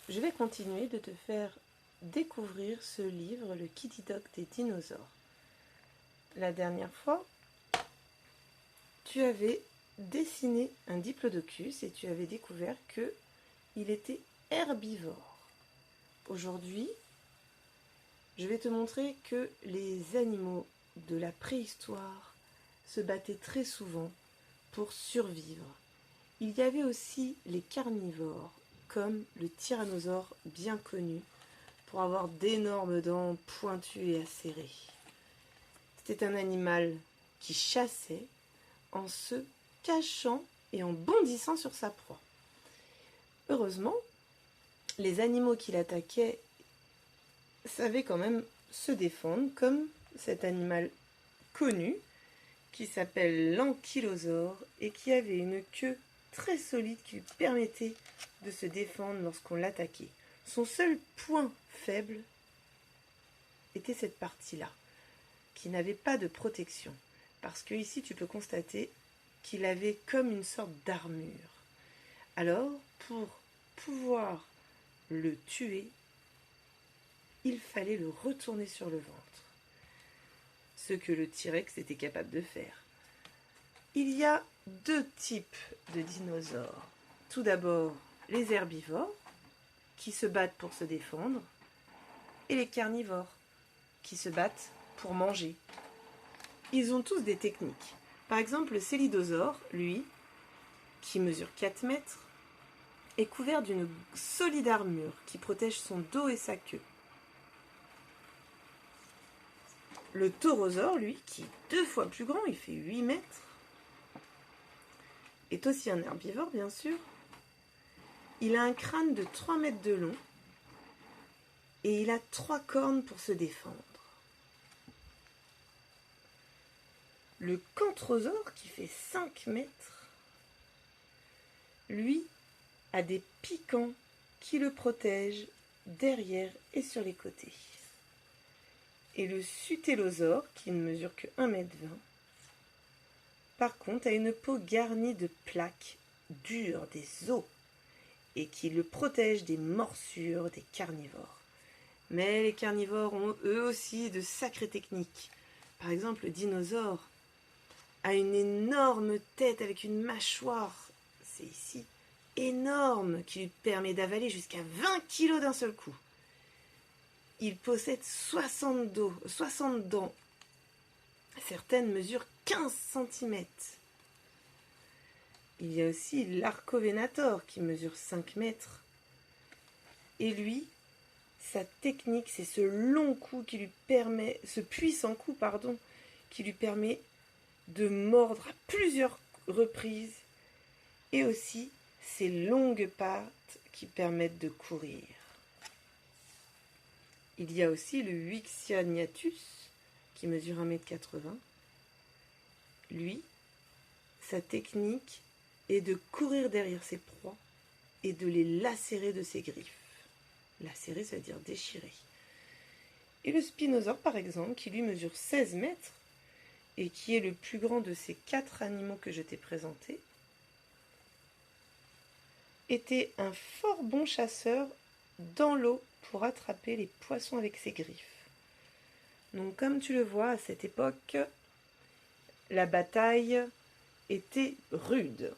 je vais continuer de te faire découvrir ce livre, le Kitty Dog des dinosaures. La dernière fois, tu avais dessiné un diplodocus et tu avais découvert qu'il était herbivore. Aujourd'hui, je vais te montrer que les animaux de la préhistoire se battaient très souvent pour survivre. Il y avait aussi les carnivores, comme le tyrannosaure bien connu, pour avoir d'énormes dents pointues et acérées. C'était un animal qui chassait en se cachant et en bondissant sur sa proie. Heureusement, les animaux qui l'attaquaient savaient quand même se défendre, comme cet animal connu qui s'appelle l'ankylosaure et qui avait une queue très solide qui lui permettait de se défendre lorsqu'on l'attaquait. Son seul point faible était cette partie-là, qui n'avait pas de protection. Parce que ici, tu peux constater qu'il avait comme une sorte d'armure. Alors, pour pouvoir le tuer, il fallait le retourner sur le ventre. Ce que le T-Rex était capable de faire. Il y a deux types de dinosaures. Tout d'abord, les herbivores, qui se battent pour se défendre, et les carnivores, qui se battent pour manger. Ils ont tous des techniques. Par exemple, le célidosaure, lui, qui mesure 4 mètres, est couvert d'une solide armure qui protège son dos et sa queue. Le taurosaure, lui, qui est 2 fois plus grand, il fait 8 mètres, est aussi un herbivore, bien sûr. Il a un crâne de 3 mètres de long et il a 3 cornes pour se défendre. Le cantrosaure, qui fait 5 mètres, lui, a des piquants qui le protègent derrière et sur les côtés. Et le sutellosaure, qui ne mesure que 1,20 m, par contre, a une peau garnie de plaques dures, des os, et qui le protège des morsures des carnivores. Mais les carnivores ont eux aussi de sacrées techniques. Par exemple, le dinosaure a une énorme tête avec une mâchoire, c'est ici, énorme, qui lui permet d'avaler jusqu'à 20 kg d'un seul coup. Il possède 60 dents. Certaines mesurent 15 cm. Il y a aussi l'Archovenator qui mesure 5 mètres. Et lui, sa technique, c'est ce long cou qui lui permet, ce puissant cou, qui lui permet de mordre à plusieurs reprises. Et aussi ses longues pattes qui permettent de courir. Il y a aussi le Huixaniatus qui mesure 1,80 m. Lui, sa technique est de courir derrière ses proies et de les lacérer de ses griffes. Lacérer, ça veut dire déchirer. Et le Spinosaure, par exemple, qui lui mesure 16 mètres et qui est le plus grand de ces 4 animaux que je t'ai présentés, était un fort bon chasseur dans l'eau pour attraper les poissons avec ses griffes. Donc comme tu le vois, à cette époque, la bataille était rude.